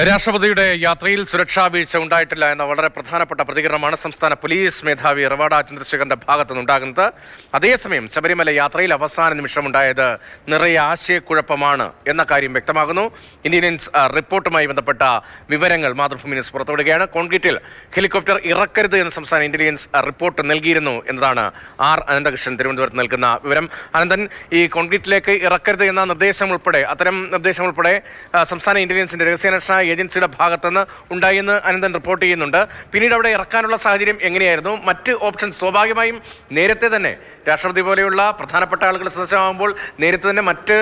രാഷ്ട്രപതിയുടെ യാത്രയിൽ സുരക്ഷാ വീഴ്ച ഉണ്ടായിട്ടില്ല എന്ന വളരെ പ്രധാനപ്പെട്ട പ്രതികരണമാണ് സംസ്ഥാന പോലീസ് മേധാവി റവാഡ ചന്ദ്രശേഖരന്റെ ഭാഗത്തുനിന്നുണ്ടാകുന്നത്. അതേസമയം ശബരിമല യാത്രയിൽ അവസാന നിമിഷമുണ്ടായത് നിറയെ ആശയക്കുഴപ്പമാണ് എന്ന കാര്യം വ്യക്തമാകുന്നു. ഇന്റലിജൻസ് റിപ്പോർട്ടുമായി ബന്ധപ്പെട്ട വിവരങ്ങൾ മാതൃഭൂമി ന്യൂസ് പുറത്തുവിടുകയാണ്. കോൺക്രീറ്റിൽ ഹെലികോപ്റ്റർ ഇറക്കരുത് എന്ന് സംസ്ഥാന ഇന്റലിജൻസ് റിപ്പോർട്ട് നൽകിയിരുന്നു എന്നതാണ് ആർ അനന്തകൃഷ്ണൻ തിരുവനന്തപുരത്ത് നൽകുന്ന വിവരം. അനന്തൻ, ഈ കോൺക്രീറ്റിലേക്ക് ഇറക്കരുത് എന്ന അത്തരം നിർദ്ദേശം ഉൾപ്പെടെ സംസ്ഥാന ഇന്റലിജൻസിന്റെ രഹസ്യാന്വേഷണ ഏജൻസിയുടെ ഭാഗത്തുനിന്ന് ഉണ്ടായെന്ന് അനന്തൻ റിപ്പോർട്ട് ചെയ്യുന്നുണ്ട്. പിന്നീട് അവിടെ ഇറക്കാനുള്ള സാഹചര്യം എങ്ങനെയായിരുന്നു? മറ്റ് ഓപ്ഷൻ സ്വാഭാവികമായും നേരത്തെ തന്നെ രാഷ്ട്രപതി പോലെയുള്ള പ്രധാനപ്പെട്ട ആളുകൾ സദസ്യമാകുമ്പോൾ നേരത്തെ തന്നെ മറ്റ്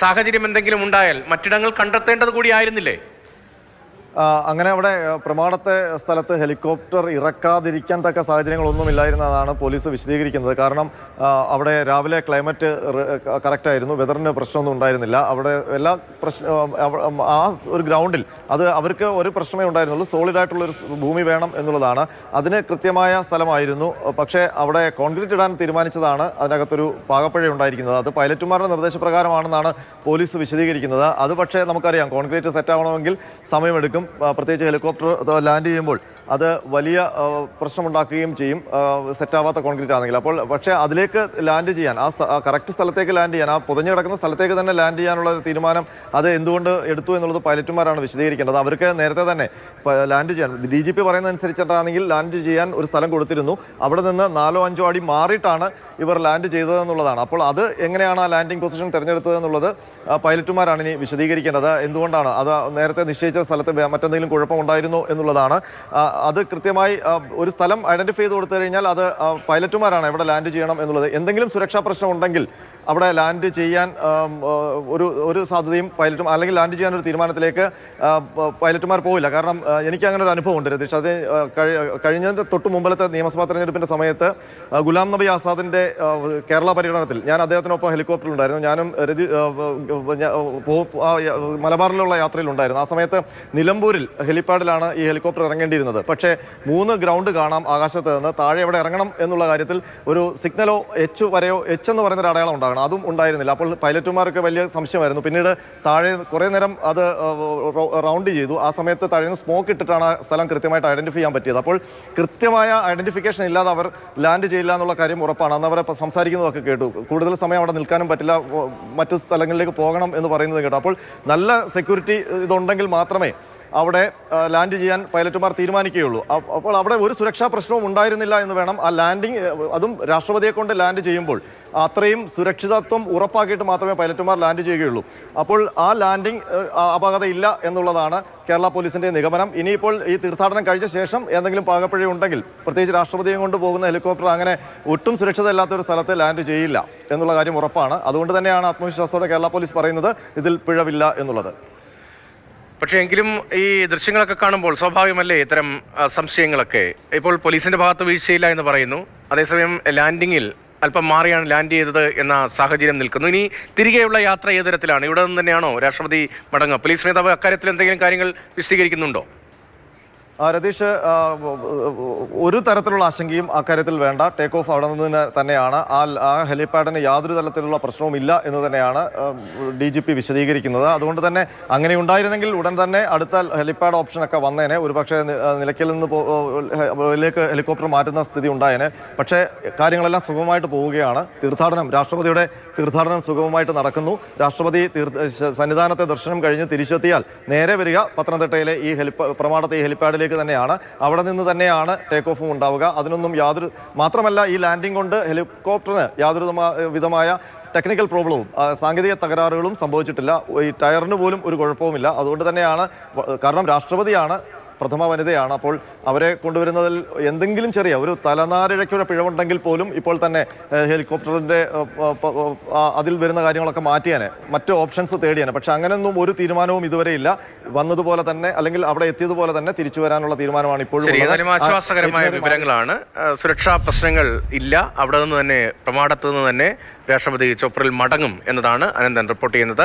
സാഹചര്യം എന്തെങ്കിലും ഉണ്ടായാൽ മറ്റിടങ്ങൾ കണ്ടെത്തേണ്ടത് കൂടിയായിരുന്നില്ലേ? അങ്ങനെ അവിടെ പ്രമാണത്തെ സ്ഥലത്ത് ഹെലികോപ്റ്റർ ഇറക്കാതിരിക്കാൻ തക്ക സാഹചര്യങ്ങളൊന്നുമില്ലായിരുന്നതാണ് പോലീസ് വിശദീകരിക്കുന്നത്. കാരണം അവിടെ രാവിലെ ക്ലൈമറ്റ് കറക്റ്റായിരുന്നു, വെതറിന് പ്രശ്നമൊന്നും ഉണ്ടായിരുന്നില്ല. അവിടെ എല്ലാ ആ ഒരു ഗ്രൗണ്ടിൽ അത് അവർക്ക് ഒരു പ്രശ്നമേ ഉണ്ടായിരുന്നുള്ളൂ, സോളിഡായിട്ടുള്ളൊരു ഭൂമി വേണം എന്നുള്ളതാണ്. അതിന് കൃത്യമായ സ്ഥലമായിരുന്നു. പക്ഷേ അവിടെ കോൺക്രീറ്റ് ഇടാൻ തീരുമാനിച്ചതാണ് അതിനകത്തൊരു പാകപ്പിഴ ഉണ്ടായിരിക്കുന്നത്. അത് പൈലറ്റുമാരുടെ നിർദ്ദേശപ്രകാരമാണെന്നാണ് പോലീസ് വിശദീകരിക്കുന്നത്. അത് പക്ഷേ നമുക്കറിയാം, കോൺക്രീറ്റ് സെറ്റാവണമെങ്കിൽ സമയമെടുക്കും. പ്രത്യേകിച്ച് ഹെലികോപ്റ്റർ ലാൻഡ് ചെയ്യുമ്പോൾ അത് വലിയ പ്രശ്നമുണ്ടാക്കുകയും ചെയ്യും, സെറ്റാവാത്ത കോൺക്രീറ്റ് ആണെങ്കിൽ. അപ്പോൾ പക്ഷേ അതിലേക്ക് ലാൻഡ് ചെയ്യാൻ, ആ കറക്റ്റ് സ്ഥലത്തേക്ക് ലാൻഡ് ചെയ്യാൻ, ആ പുതഞ്ഞു കിടക്കുന്ന സ്ഥലത്തേക്ക് തന്നെ ലാൻഡ് ചെയ്യാനുള്ള ഒരു തീരുമാനം അത് എന്തുകൊണ്ട് എടുത്തു എന്നുള്ളത് പൈലറ്റുമാരാണ് വിശദീകരിക്കേണ്ടത്. അവർക്ക് നേരത്തെ തന്നെ ലാൻഡ് ചെയ്യാൻ DGP പറയുന്നതനുസരിച്ചിട്ടാണെങ്കിൽ ലാൻഡ് ചെയ്യാൻ ഒരു സ്ഥലം കൊടുത്തിരുന്നു. അവിടെ നിന്ന് 4-5 അടി മാറിയിട്ടാണ് ഇവർ ലാൻഡ് ചെയ്തതെന്നുള്ളതാണ്. അപ്പോൾ അത് എങ്ങനെയാണ് ആ ലാൻഡിംഗ് പൊസിഷൻ തിരഞ്ഞെടുത്തതെന്നുള്ളത് പൈലറ്റുമാരാണ് ഇനി വിശദീകരിക്കേണ്ടത്. എന്തുകൊണ്ടാണ് അത് നേരത്തെ നിശ്ചയിച്ച സ്ഥലത്ത് മറ്റെന്തെങ്കിലും കുഴപ്പമുണ്ടായിരുന്നോ എന്നുള്ളതാണ്. അത് കൃത്യമായി ഒരു സ്ഥലം ഐഡന്റിഫൈ ചെയ്ത് കൊടുത്തു കഴിഞ്ഞാൽ അത് പൈലറ്റുമാരാണ് എവിടെ ലാൻഡ് ചെയ്യണം എന്നുള്ളത്. എന്തെങ്കിലും സുരക്ഷാ പ്രശ്നം ഉണ്ടെങ്കിൽ അവിടെ ലാൻഡ് ചെയ്യാൻ ഒരു സാധ്യതയും പൈലറ്റും, അല്ലെങ്കിൽ ലാൻഡ് ചെയ്യാൻ ഒരു തീരുമാനത്തിലേക്ക് പൈലറ്റുമാർ പോയില്ല. കാരണം എനിക്ക് അങ്ങനെ ഒരു അനുഭവം ഉണ്ട് രതീഷ്. അത് കഴിഞ്ഞതിൻ്റെ തൊട്ട് മുമ്പിലത്തെ നിയമസഭാ തെരഞ്ഞെടുപ്പിൻ്റെ സമയത്ത് ഗുലാം നബി ആസാദിൻ്റെ കേരള പര്യടനത്തിൽ ഞാൻ അദ്ദേഹത്തിനൊപ്പം ഹെലികോപ്റ്ററിലുണ്ടായിരുന്നു. ഞാനും മലബാറിലുള്ള യാത്രയിലുണ്ടായിരുന്നു. ആ സമയത്ത് നിലമ്പൂരിൽ ഹെലിപ്പാഡിലാണ് ഈ ഹെലികോപ്റ്റർ ഇറങ്ങേണ്ടിയിരുന്നത്. പക്ഷേ 3 ഗ്രൗണ്ട് കാണാം ആകാശത്ത് നിന്ന്. താഴെ എവിടെ ഇറങ്ങണം എന്നുള്ള കാര്യത്തിൽ ഒരു സിഗ്നലോ H എന്ന് പറയുന്നൊരു അടയാളം ഉണ്ടാകണം, അതും ഉണ്ടായിരുന്നില്ല. അപ്പോൾ പൈലറ്റുമാർക്ക് വലിയ സംശയമായിരുന്നു. പിന്നീട് താഴെ കുറേ നേരം അത് റൗണ്ട് ചെയ്തു. ആ സമയത്ത് താഴെ നിന്ന് സ്മോക്ക് ഇട്ടിട്ടാണ് സ്ഥലം കൃത്യമായിട്ട് ഐഡന്റിഫൈ ചെയ്യാൻ പറ്റിയത്. അപ്പോൾ കൃത്യമായ ഐഡന്റിഫിക്കേഷൻ ഇല്ലാതെ അവർ ലാൻഡ് ചെയ്യില്ല എന്നുള്ള കാര്യം ഉറപ്പാണ്. അന്ന് അവരെ സംസാരിക്കുന്നതൊക്കെ കേട്ടു. കൂടുതൽ സമയം അവിടെ നിൽക്കാനും പറ്റില്ല, മറ്റു സ്ഥലങ്ങളിലേക്ക് പോകണം എന്ന് പറയുന്നത് കേട്ടു. അപ്പോൾ നല്ല സെക്യൂരിറ്റി ഇതുണ്ടെങ്കിൽ മാത്രമേ അവിടെ ലാൻഡ് ചെയ്യാൻ പൈലറ്റുമാർ തീരുമാനിക്കുകയുള്ളൂ. അപ്പോൾ അവിടെ ഒരു സുരക്ഷാ പ്രശ്നവും ഉണ്ടായിരുന്നില്ല എന്ന് വേണം. ആ ലാൻഡിങ്, അതും രാഷ്ട്രപതിയെ കൊണ്ട് ലാൻഡ് ചെയ്യുമ്പോൾ അത്രയും സുരക്ഷിതത്വം ഉറപ്പാക്കിയിട്ട് മാത്രമേ പൈലറ്റുമാർ ലാൻഡ് ചെയ്യുകയുള്ളൂ. അപ്പോൾ ആ ലാൻഡിങ് അപാകതയില്ല എന്നുള്ളതാണ് കേരള പോലീസിൻ്റെ നിഗമനം. ഇനിയിപ്പോൾ ഈ തീർത്ഥാടനം കഴിഞ്ഞ ശേഷം എന്തെങ്കിലും പാകപ്പിഴ ഉണ്ടെങ്കിൽ, പ്രത്യേകിച്ച് രാഷ്ട്രപതിയെ കൊണ്ട് പോകുന്ന ഹെലികോപ്റ്റർ അങ്ങനെ ഒട്ടും സുരക്ഷിതമല്ലാത്തൊരു സ്ഥലത്ത് ലാൻഡ് ചെയ്യില്ല എന്നുള്ള കാര്യം ഉറപ്പാണ്. അതുകൊണ്ട് തന്നെയാണ് ആത്മവിശ്വാസത്തോടെ കേരള പോലീസ് പറയുന്നത് ഇതിൽ പിഴവില്ല എന്നുള്ളത്. പക്ഷേ എങ്കിലും ഈ ദൃശ്യങ്ങളൊക്കെ കാണുമ്പോൾ സ്വാഭാവികമല്ലേ ഇത്തരം സംശയങ്ങളൊക്കെ? ഇപ്പോൾ പോലീസിന്റെ ഭാഗത്ത് വീഴ്ചയില്ല എന്ന് പറയുന്നു, അതേസമയം ലാൻഡിങ്ങിൽ അല്പം മാറിയാണ് ലാൻഡ് ചെയ്തത് എന്ന സാഹചര്യം നിൽക്കുന്നു. ഇനി തിരികെയുള്ള യാത്ര ഏത് തരത്തിലാണ്? ഇവിടെ നിന്ന് തന്നെയാണോ രാഷ്ട്രപതി മടങ്ങുക? പോലീസ് മേധാവ് അക്കാര്യത്തിൽ എന്തെങ്കിലും കാര്യങ്ങൾ വിശദീകരിക്കുന്നുണ്ടോ? രതീഷ്, ഒരു തരത്തിലുള്ള ആശങ്കയും അക്കാര്യത്തിൽ വേണ്ട. ടേക്ക് ഓഫ് അവിടെ നിന്ന് തന്നെയാണ്. ആ ഹെലിപാഡിന് യാതൊരു തരത്തിലുള്ള പ്രശ്നവും ഇല്ല എന്ന് തന്നെയാണ് DGP വിശദീകരിക്കുന്നത്. അതുകൊണ്ട് തന്നെ അങ്ങനെ ഉണ്ടായിരുന്നെങ്കിൽ ഉടൻ തന്നെ അടുത്ത ഹെലിപാഡ് ഓപ്ഷനൊക്കെ വന്നേനെ. ഒരുപക്ഷെ നിലയ്ക്കൽ നിന്ന് ഹെലികോപ്റ്റർ മാറ്റുന്ന സ്ഥിതി ഉണ്ടായേനെ. പക്ഷേ കാര്യങ്ങളെല്ലാം സുഗമമായിട്ട് പോവുകയാണ്. രാഷ്ട്രപതിയുടെ തീർത്ഥാടനം സുഗമമായിട്ട് നടക്കുന്നു. രാഷ്ട്രപതി സന്നിധാനത്തെ ദർശനം കഴിഞ്ഞ് തിരിച്ചെത്തിയാൽ നേരെ വരിക പത്തനംതിട്ടയിലെ ഈ പ്രമാണത്തെ ഈ ഹെലിപാഡിലേക്ക് തന്നെയാണ്. അവിടെ നിന്ന് തന്നെയാണ് ടേക്ക് ഓഫും ഉണ്ടാവുക. അതിനൊന്നും മാത്രമല്ല, ഈ ലാൻഡിംഗ് കൊണ്ട് ഹെലികോപ്റ്ററിന് യാതൊരു വിധമായ ടെക്നിക്കൽ പ്രോബ്ലവും സാങ്കേതിക തകരാറുകളും സംഭവിച്ചിട്ടില്ല. ഈ ടയറിന് പോലും ഒരു കുഴപ്പവുമില്ല. അതുകൊണ്ട് തന്നെയാണ്, കാരണം രാഷ്ട്രപതിയാണ്, പ്രഥമ വനിതയാണ്. അപ്പോൾ അവരെ കൊണ്ടുവരുന്നതിൽ എന്തെങ്കിലും ചെറിയ ഒരു തലനാരിഴയ്ക്കൊരു പിഴവുണ്ടെങ്കിൽ പോലും ഇപ്പോൾ തന്നെ ഹെലികോപ്റ്ററിൻ്റെ അതിൽ വരുന്ന കാര്യങ്ങളൊക്കെ മാറ്റിയാനെ, മറ്റ് ഓപ്ഷൻസ് തേടിയാനെ. പക്ഷെ അങ്ങനെയൊന്നും ഒരു തീരുമാനവും ഇതുവരെ ഇല്ല. വന്നതുപോലെ തന്നെ, അല്ലെങ്കിൽ അവിടെ എത്തിയതുപോലെ തന്നെ തിരിച്ചു വരാനുള്ള തീരുമാനമാണ് ഇപ്പോഴും. ആശ്വാസകരമായ വിവരങ്ങളാണ്. സുരക്ഷാ പ്രശ്നങ്ങൾ ഇല്ല. അവിടെ നിന്ന് തന്നെ, പ്രമാണത്ത് നിന്ന് തന്നെ രാഷ്ട്രപതി ചോപ്പറിൽ മടങ്ങും എന്നതാണ് അനന്തൻ റിപ്പോർട്ട് ചെയ്യുന്നത്.